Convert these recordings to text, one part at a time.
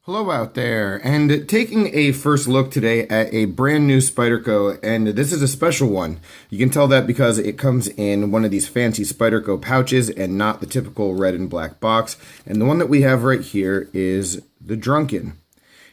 Hello out there, and taking a first look today at a brand new Spyderco, and this is a special one. You can tell that because it comes in one of these fancy Spyderco pouches and not the typical red and black box. And the one that we have right here is the Drunken.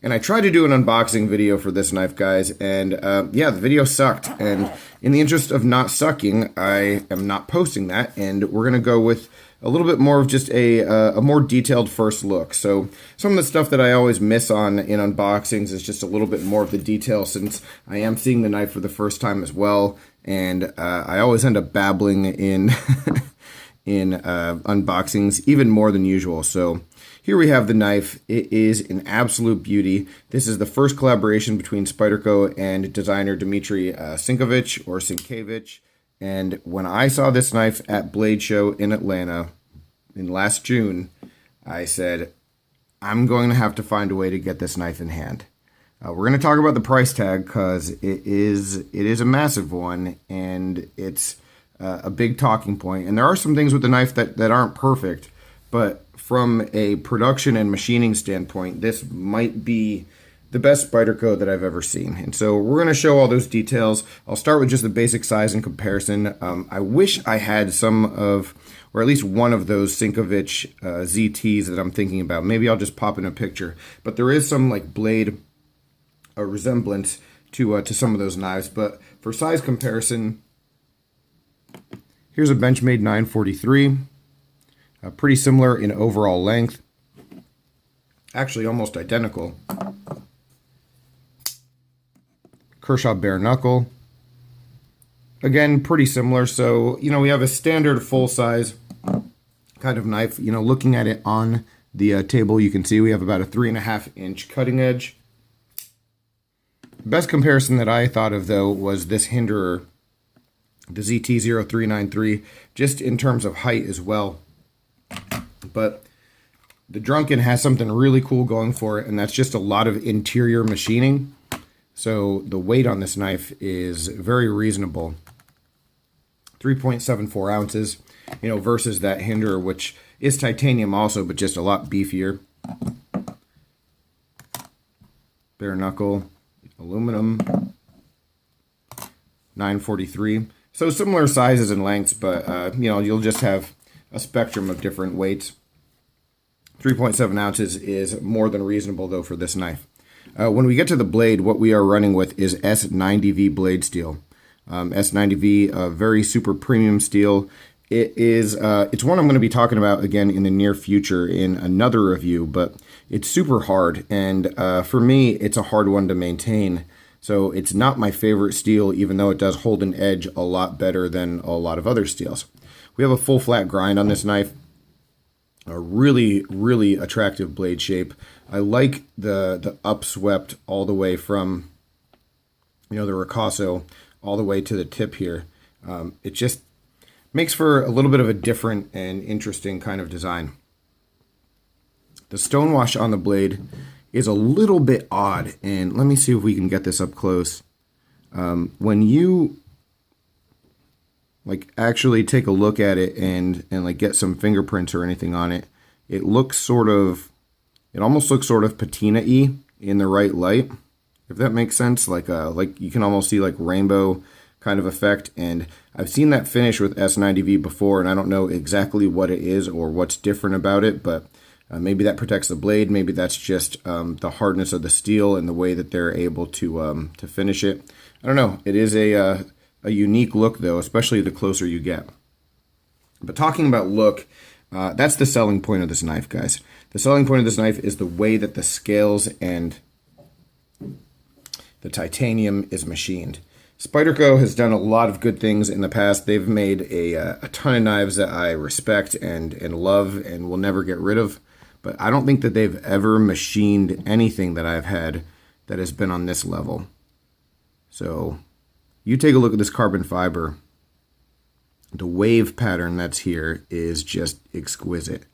And I tried to do an unboxing video for this knife, guys, and yeah, the video sucked. And in the interest of not sucking, I am not posting that, and we're going to go with a little bit more of just a more detailed first look. So some of the stuff that I always miss on in unboxings is just a little bit more of the detail, since I am seeing the knife for the first time as well, and I always end up babbling in in unboxings even more than usual. So here we have the knife. It is an absolute beauty. This is the first collaboration between Spyderco and designer Dmitry Sienkiewicz. And when I saw this knife at Blade Show in Atlanta in last June, I said, I'm going to have to find a way to get this knife in hand. We're going to talk about the price tag because it is a massive one, and it's a big talking point. And there are some things with the knife that aren't perfect, but from a production and machining standpoint, this might be the best Spyderco that I've ever seen. And so we're going to show all those details. I'll start with just the basic size and comparison. I wish I had some of, or at least one of those Sienkiewicz ZTs that I'm thinking about. Maybe I'll just pop in a picture. But there is some like blade resemblance to some of those knives. But for size comparison, here's a Benchmade 943. Pretty similar in overall length. Actually almost identical. Kershaw bare knuckle. Again, pretty similar. So, you know, we have a standard full size kind of knife. You know, looking at it on the table, you can see we have about a 3.5-inch cutting edge. The best comparison that I thought of, though, was this Hinderer, the ZT0393, just in terms of height as well. But the Drunken has something really cool going for it, and that's just a lot of interior machining. So the weight on this knife is very reasonable. 3.74 ounces, you know, versus that Hinderer, which is titanium also, but just a lot beefier. Bare knuckle, aluminum, 943. So similar sizes and lengths, but, you know, you'll just have a spectrum of different weights. 3.7 ounces is more than reasonable, though, for this knife. When we get to the blade, what we are running with is S90V blade steel. S90V, very super premium steel. It's one I'm going to be talking about again in the near future in another review, but it's super hard, and for me, it's a hard one to maintain. So it's not my favorite steel, even though it does hold an edge a lot better than a lot of other steels. We have a full flat grind on this knife. A really, really attractive blade shape. I like the upswept all the way from, you know, the ricasso all the way to the tip here. It just makes for a little bit of a different and interesting kind of design. The stonewash on the blade is a little bit odd, and let me see if we can get this up close. When you like actually take a look at it and like get some fingerprints or anything on it, it looks sort of, it almost looks sort of patina-y in the right light, if that makes sense. Like you can almost see like rainbow kind of effect, and I've seen that finish with S90V before, and I don't know exactly what it is or what's different about it, but maybe that protects the blade, maybe that's just the hardness of the steel and the way that they're able to finish it. I don't know. It is a unique look, though, especially the closer you get. But talking about look, that's the selling point of this knife, guys. The selling point of this knife is the way that the scales and the titanium is machined. Spyderco has done a lot of good things in the past. They've made a ton of knives that I respect and love and will never get rid of. But I don't think that they've ever machined anything that I've had that has been on this level. So you take a look at this carbon fiber. The wave pattern that's here is just exquisite.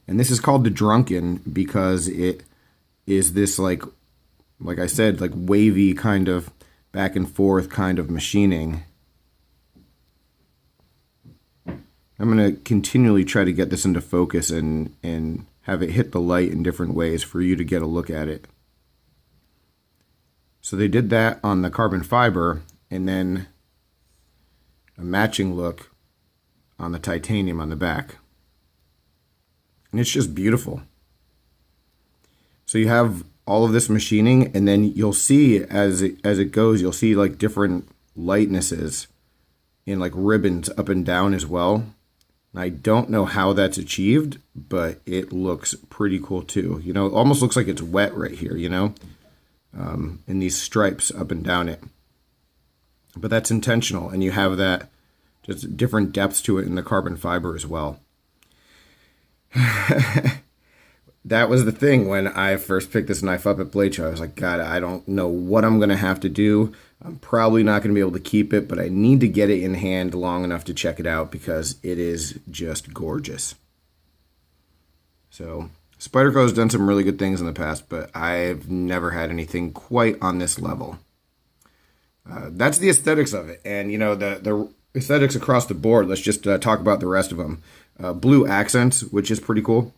And this is called the Drunken because it is this, like I said, like wavy kind of back and forth kind of machining. I'm going to continually try to get this into focus and have it hit the light in different ways for you to get a look at it. So they did that on the carbon fiber, and then a matching look on the titanium on the back. And it's just beautiful. So you have all of this machining, and then you'll see as it goes, you'll see like different lightnesses in like ribbons up and down as well. And I don't know how that's achieved, but it looks pretty cool too. You know, it almost looks like it's wet right here, you know, in these stripes up and down it. But that's intentional, and you have that just different depths to it in the carbon fiber as well. That was the thing when I first picked this knife up at Blade Show. I was like, God, I don't know what I'm going to have to do. I'm probably not going to be able to keep it, but I need to get it in hand long enough to check it out because it is just gorgeous. So Spyderco has done some really good things in the past, but I've never had anything quite on this level. That's the aesthetics of it. And, you know, the aesthetics across the board, let's just talk about the rest of them. Blue accents, which is pretty cool.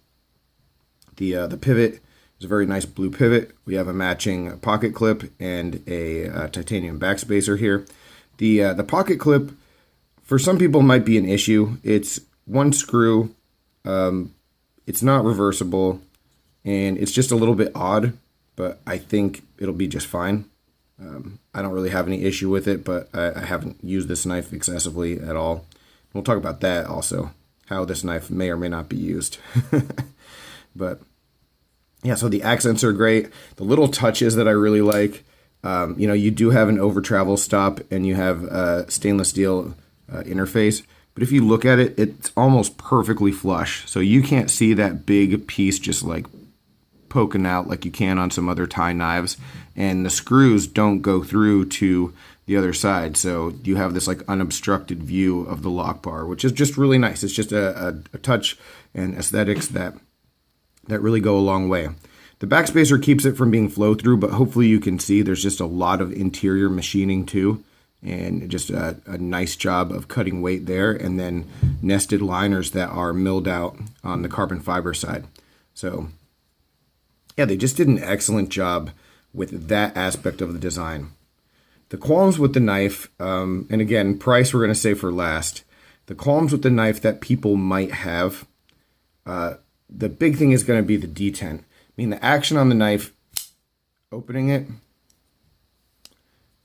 The pivot is a very nice blue pivot. We have a matching pocket clip and a titanium backspacer here. The pocket clip, for some people, might be an issue. It's one screw. It's not reversible, and it's just a little bit odd, but I think it'll be just fine. I don't really have any issue with it, but I haven't used this knife excessively at all. We'll talk about that also, how this knife may or may not be used. But yeah, so the accents are great. The little touches that I really like, you know, you do have an over travel stop and you have a stainless steel interface. But if you look at it, it's almost perfectly flush. So you can't see that big piece just like poking out like you can on some other Thai knives. And the screws don't go through to the other side. So you have this like unobstructed view of the lock bar, which is just really nice. It's just a touch and aesthetics that really go a long way. The backspacer keeps it from being flow through, but hopefully you can see there's just a lot of interior machining too, and just a nice job of cutting weight there, and then nested liners that are milled out on the carbon fiber side. So yeah, they just did an excellent job with that aspect of the design. The qualms with the knife, and again, price we're going to say for last. The qualms with the knife that people might have, the big thing is going to be the detent. I mean, the action on the knife, opening it,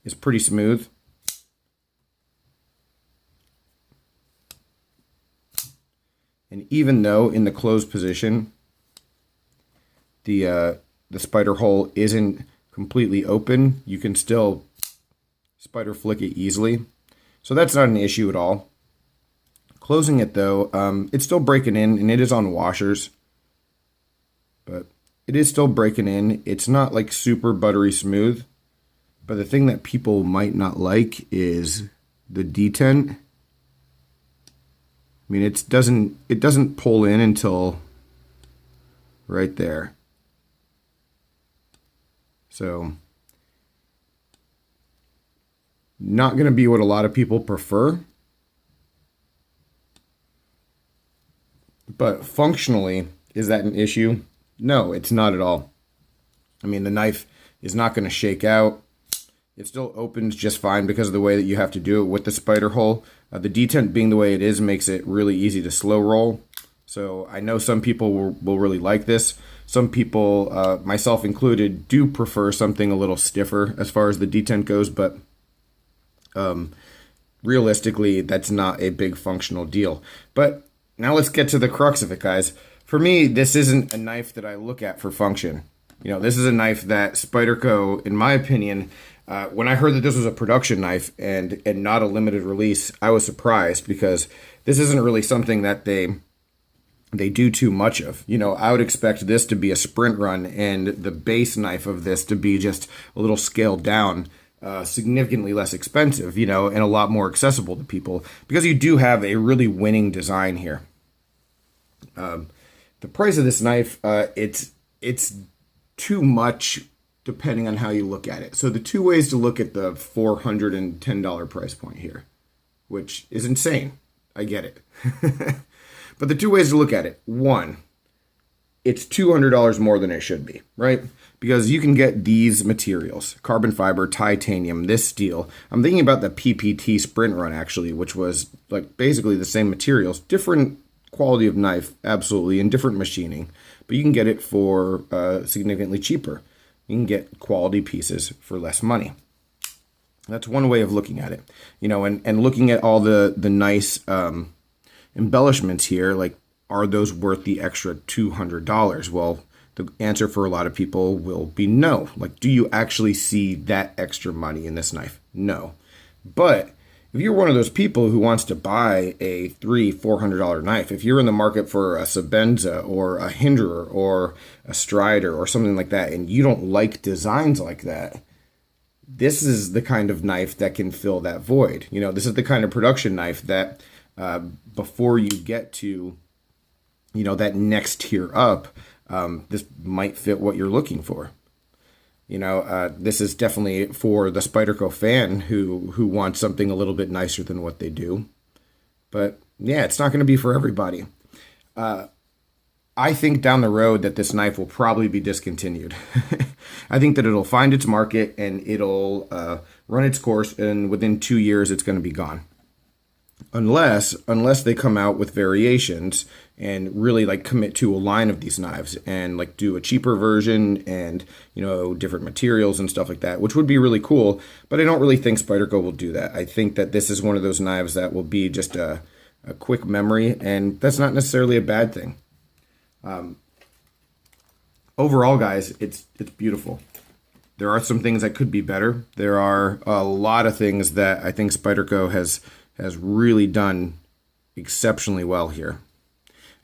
is pretty smooth. And even though in the closed position, the spider hole isn't completely open, you can still spider flick it easily. So that's not an issue at all. Closing it though, it's still breaking in, and it is on washers, but it is still breaking in. It's not like super buttery smooth, but the thing that people might not like is the detent. I mean, it doesn't pull in until right there. So not going to be what a lot of people prefer. But functionally, is that an issue? No, it's not at all. I mean, the knife is not going to shake out. It still opens just fine because of the way that you have to do it with the spider hole. The detent being the way it is makes it really easy to slow roll. So I know some people will really like this. Some people, myself included, do prefer something a little stiffer as far as the detent goes, but realistically, that's not a big functional deal. But now let's get to the crux of it, guys. For me, this isn't a knife that I look at for function. You know, this is a knife that Spyderco, in my opinion, when I heard that this was a production knife and not a limited release, I was surprised because this isn't really something that they do too much of. You know, I would expect this to be a sprint run and the base knife of this to be just a little scaled down, significantly less expensive, you know, and a lot more accessible to people because you do have a really winning design here. The price of this knife, it's too much depending on how you look at it. So the two ways to look at the $410 price point here, which is insane. I get it. But the two ways to look at it. One, it's $200 more than it should be, right? Because you can get these materials, carbon fiber, titanium, this steel. I'm thinking about the PPT Sprint Run, actually, which was like basically the same materials, different quality of knife, absolutely, and different machining. But you can get it for significantly cheaper. You can get quality pieces for less money. That's one way of looking at it, you know, and looking at all the nice embellishments here, like, are those worth the extra $200? Well, the answer for a lot of people will be no. Like, do you actually see that extra money in this knife? No. But if you're one of those people who wants to buy a $300-400 knife, if you're in the market for a Sebenza or a Hinderer or a Strider or something like that, and you don't like designs like that, this is the kind of knife that can fill that void. You know, this is the kind of production knife that before you get to, you know, that next tier up, this might fit what you're looking for. You know, this is definitely for the Spyderco fan who wants something a little bit nicer than what they do. But yeah, it's not going to be for everybody. I think down the road that this knife will probably be discontinued. I think that it'll find its market and it'll run its course, and within 2 years it's going to be gone. Unless they come out with variations and really like commit to a line of these knives and like do a cheaper version and, you know, different materials and stuff like that, which would be really cool. But I don't really think Spyderco will do that. I think that this is one of those knives that will be just a quick memory, and that's not necessarily a bad thing. Overall, guys, it's beautiful. There are some things that could be better. There are a lot of things that I think Spyderco has really done exceptionally well here.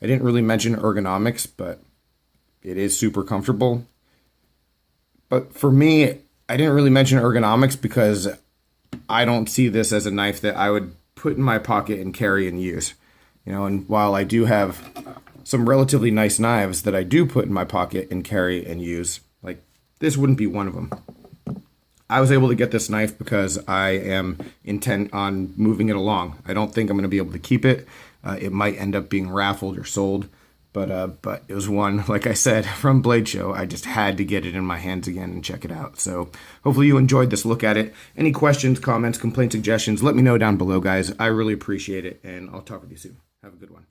I didn't really mention ergonomics, but it is super comfortable. But for me, I didn't really mention ergonomics because I don't see this as a knife that I would put in my pocket and carry and use. You know, and while I do have some relatively nice knives that I do put in my pocket and carry and use, like, this wouldn't be one of them. I was able to get this knife because I am intent on moving it along. I don't think I'm going to be able to keep it. It might end up being raffled or sold, but it was one, like I said, from Blade Show. I just had to get it in my hands again and check it out. So hopefully you enjoyed this look at it. Any questions, comments, complaints, suggestions, let me know down below, guys. I really appreciate it, and I'll talk with you soon. Have a good one.